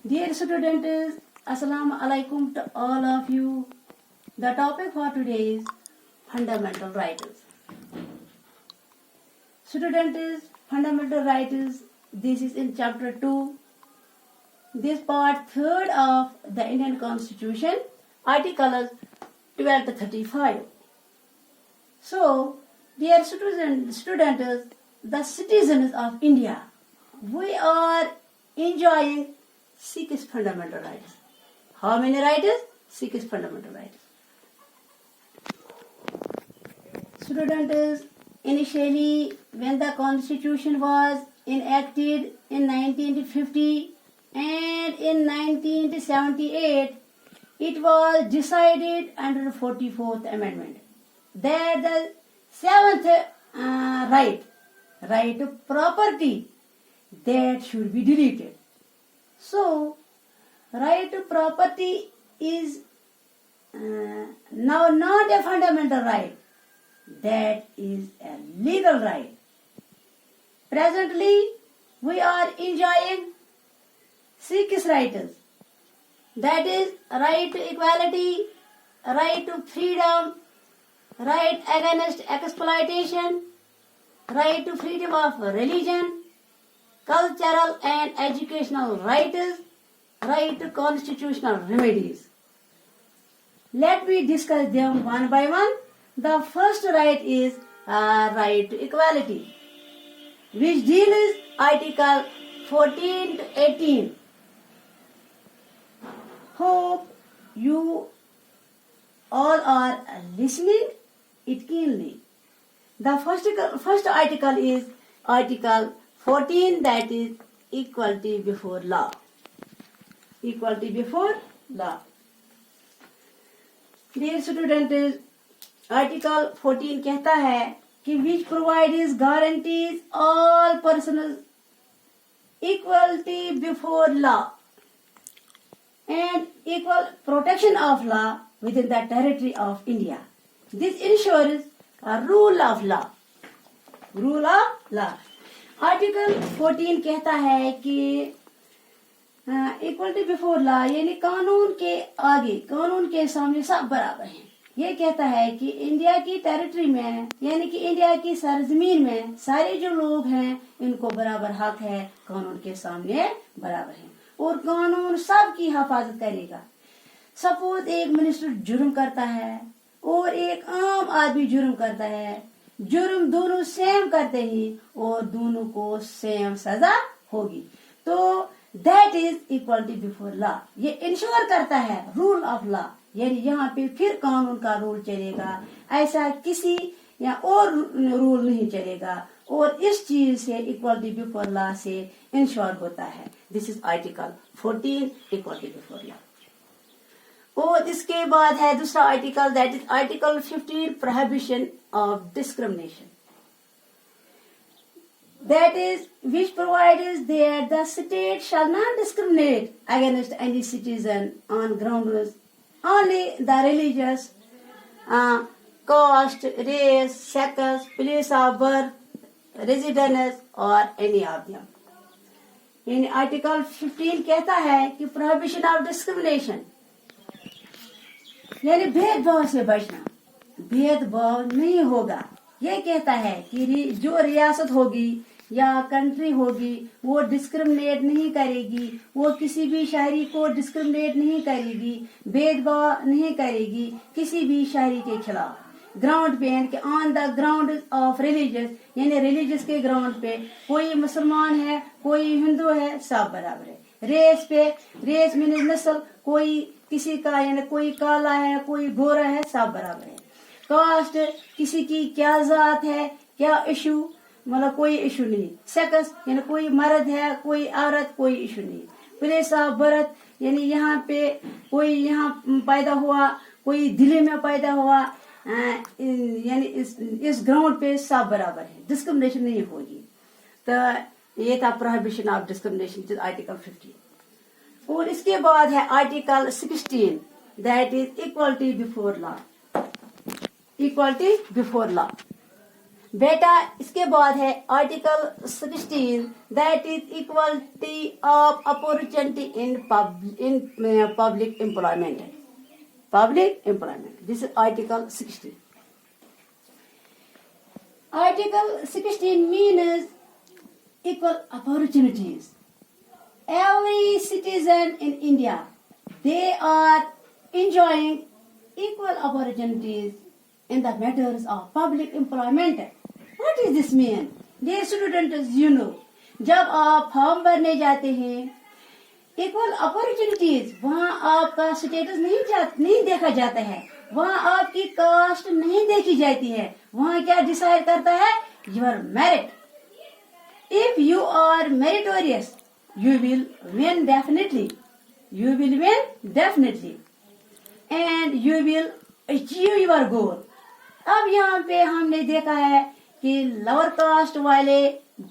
Dear students, Assalamu alaikum to all of you. The topic for today is fundamental rights. Students, fundamental rights. This is in chapter 2. This part 3rd of the Indian Constitution, articles 12 to 35. So, dear students, the citizens of India, we are enjoying 6 fundamental rights. How many rights? 6 fundamental rights. Students, initially when the constitution was enacted in 1950 and in 1978, it was decided under the 44th amendment that the 7th right to property, that should be deleted. So, right to property is now not a fundamental right, that is a legal right. Presently, we are enjoying 6 rights, that is right to equality, right to freedom, right against exploitation, right to freedom of religion, cultural and educational rights, right to constitutional remedies. Let me discuss them one by one. The first right is right to equality, which deals Article 14 to 18. Hope you all are listening it keenly. The first article is Article 14, that is equality before law. Equality before law. Dear students, Article 14 कहता है कि which provides guarantees all persons equality before law and equal protection of law within the territory of India. This ensures a rule of law. Rule of law. Article 14 कहता है कि equality before law यानी कानून के आगे, कानून के सामने सब बराबर हैं. ये कहता है कि इंडिया की टेरिटरी में यानी कि इंडिया की सरजमीन में सारे जो लोग हैं इनको बराबर हक है, कानून के सामने बराबर हैं और कानून सबकी हिफाजत करेगा. सपोज एक मिनिस्टर जुर्म करता है और एक आम आदमी जुर्म करता है, जुर्म दोनों सेम करते ही और दोनों को सेम सजा होगी. तो that is equality before law. ये इंश्योर करता है रूल ऑफ लॉ, यानी यहाँ पे फिर कानून का रूल चलेगा, ऐसा किसी या और रूल नहीं चलेगा और इस चीज से इक्वलिटी बिफोर लॉ से इंश्योर होता है. This is article 14 equality before law. और इसके बाद है दूसरा article, that is article 15 prohibition of discrimination. That is, which provides that the state shall not discriminate against any citizen on grounds only the religious, caste, race, sex, place of birth, residence or any of them. यानी article 15 कहता है कि prohibition of discrimination यानी भेदभाव से बचना, भेदभाव नहीं होगा. ये कहता है कि जो रियासत होगी या कंट्री होगी वो डिस्क्रिमिनेट नहीं करेगी, वो किसी भी शहरी को डिस्क्रिमिनेट नहीं करेगी, भेदभाव नहीं करेगी किसी भी शहरी के खिलाफ. ग्राउंड पे यानी कि on the ground of religious यानी रिलीजियस के ग्राउंड पे कोई मुसलमान है कोई हिंदू है सब बराबर है. रेस पे, रेस मीन नस्ल, कोई किसी का यानी कोई काला है कोई गोरा है सब बराबर है. कास्ट, किसी की क्या जात है क्या इशू, मतलब कोई इशू नहीं. सेक्स यानी कोई मर्द है कोई औरत, कोई इशू नहीं. प्लेस ऑफ बर्थ यानी यहाँ पे कोई यहाँ पैदा हुआ कोई दिल्ली में पैदा हुआ, यानी इस ग्राउंड पे सब बराबर है, डिस्क्रिमिनेशन नहीं होगी. तो ये था प्रोहिबिशन ऑफ डिस्क्रिमिनेशन, आर्टिकल 15. और इसके बाद है article 16, that is equality before law. Equality before law. बेटा इसके बाद है article 16 that is equality of opportunity in public employment. Public employment. This is Article 16. Article 16 means equal opportunities. Every citizen in India, they are enjoying equal opportunities in the matters of public employment. What does this mean? Dear students, you know, जब आप form भरने जाते हैं equal opportunities, वहाँ आपका status नहीं देखा जाता है, वहाँ आपकी कास्ट नहीं देखी जाती है. वहाँ क्या डिसाइड करता है? Your merit. If you are meritorious you will win definitely, you will win definitely and you will achieve your goal. अब यहाँ पे हमने देखा है कि लोअर कास्ट वाले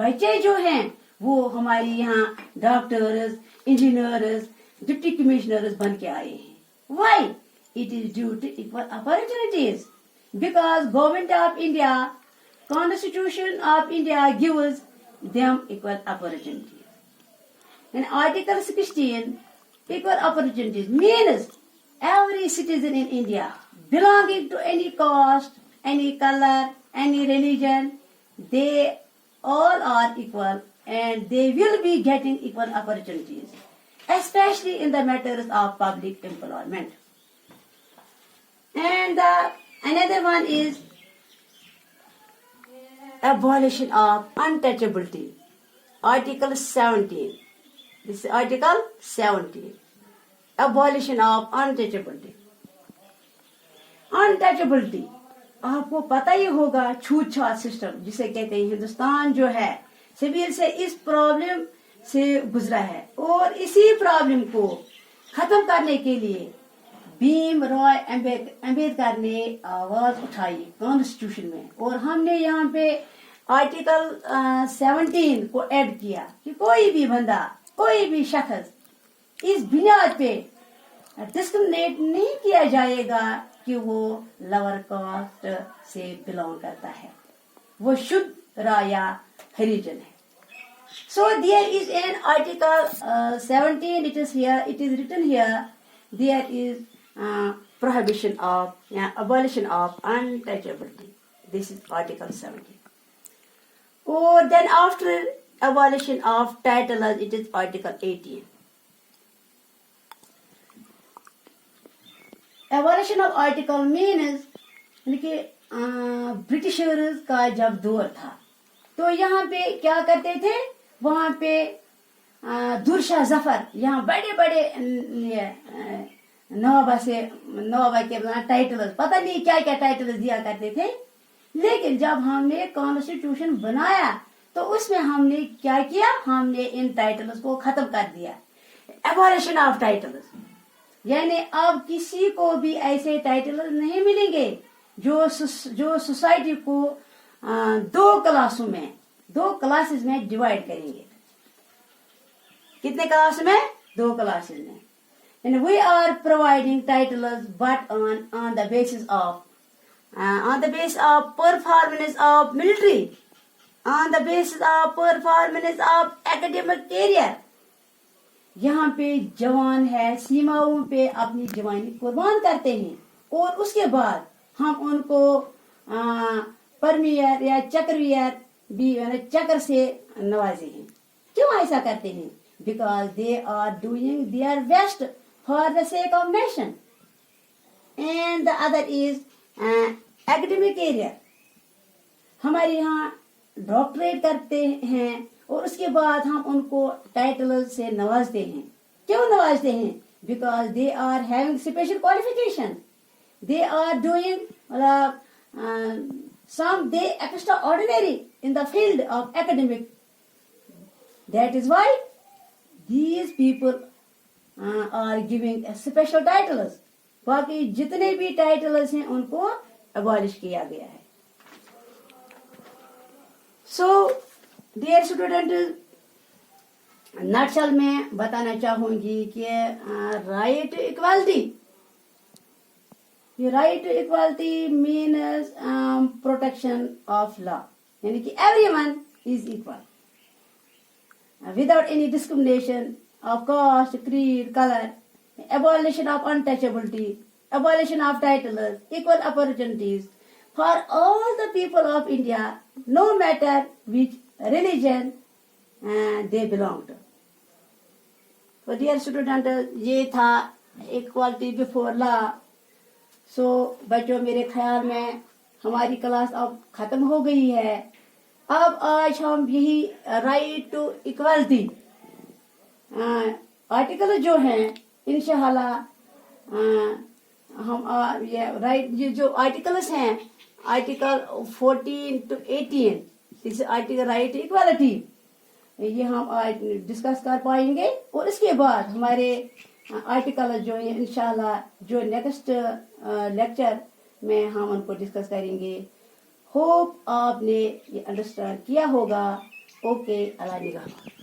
बच्चे जो हैं वो हमारी यहाँ डॉक्टर्स, इंजीनियर्स, डिप्टी कमिश्नर्स बन के आए हैं. Why? It is due to equal opportunities. Because Government of India, Constitution of India gives them equal opportunities. In Article 16, equal opportunities means every citizen in India belonging to any caste, any color, any religion, they all are equal and they will be getting equal opportunities, especially in the matters of public employment. And another one is abolition of untouchability. Article 17. This is Article 17. Abolition of untouchability. Untouchability, आपको पता ही होगा, छूत-छात system जिसे कहते हैं. हिंदुस्तान जो है civil से इस प्रॉब्लम से गुजरा है और इसी प्रॉब्लम को खत्म करने के लिए भीम रॉय अम्बेडकर ने आवाज उठाई कॉन्स्टिट्यूशन में और हमने यहाँ पे आर्टिकल 17 को ऐड किया कि कोई भी बंदा, कोई भी शख्स इस बुनियाद पे डिस्क्रिमिनेट नहीं किया जाएगा कि वो लोअर कास्ट से बिलोंग करता है, वो शुद्ध राया हरिजन है. So there is an article 17. It is here. It is written here. There is prohibition of abolition of untouchability. This is Article 17. Or then after abolition of title, it is Article 18. Abolition of article means कि Britishers का जब दौर था तो यहाँ पे क्या करते थे, वहाँ पे दुरशाह जफर यहाँ बड़े बड़े नवाबा के टाइटल्स, पता नहीं क्या क्या टाइटल्स दिया करते थे. लेकिन जब हमने कॉन्स्टिट्यूशन बनाया तो उसमें हमने क्या किया, हमने इन टाइटल्स को खत्म कर दिया. एबॉलिशन ऑफ टाइटल्स, यानी अब किसी को भी ऐसे टाइटल्स नहीं मिलेंगे जो सोसाइटी को दो क्लासेस में डिवाइड करेंगे. कितने क्लास में? दो क्लासेस में. And we are providing titles but on the basis of performance of military, on the basis of performance of academic career. यहाँ पे जवान है सीमाओं पे अपनी जवानी कुर्बान करते हैं और उसके बाद हम उनको परमियर या चक्रवियर भी चक्र से नवाजे हैं. क्यों ऐसा करते हैं? Because they are doing their best for the sake of nation. And the other is academic career. हमारे यहाँ डॉक्टरेट करते हैं और उसके बाद हम उनको टाइटल से नवाजते हैं. क्यों नवाजते हैं? Because they are having special qualification. They are doing some they extraordinary in the field of academic. That is why these people are giving special titles. बाकी जितने भी टाइटल्स हैं उनको अबॉलिश किया गया है. So dear student, नटशल में बताना चाहूंगी कि राइट इक्वालिटी ये right to equality means protection of law, यानी कि everyone is equal without any discrimination of caste, creed, colour, abolition of untouchability, abolition of titles, equal opportunities for all the people of India, no matter which religion they belong to. So dear student, ये था equality before law. So बच्चों, मेरे ख्याल में हमारी class अब खत्म हो गई है। अब आज हम यही राइट टू इक्वालिटी आर्टिकल जो हैं इंशाल्लाह हम ये राइट, ये जो आर्टिकल्स हैं, आर्टिकल 14 to 18, इस आर्टिकल राइट इक्वालिटी, ये हम आज डिस्कस कर पाएंगे। और इसके बाद हमारे आर्टिकल जो है इंशाल्लाह जो नेक्स्ट लेक्चर में हम उनको डिस्कस करेंगे। होप आपने ये अंडरस्टैंड किया होगा। ओके, अल्लाह निगहबान।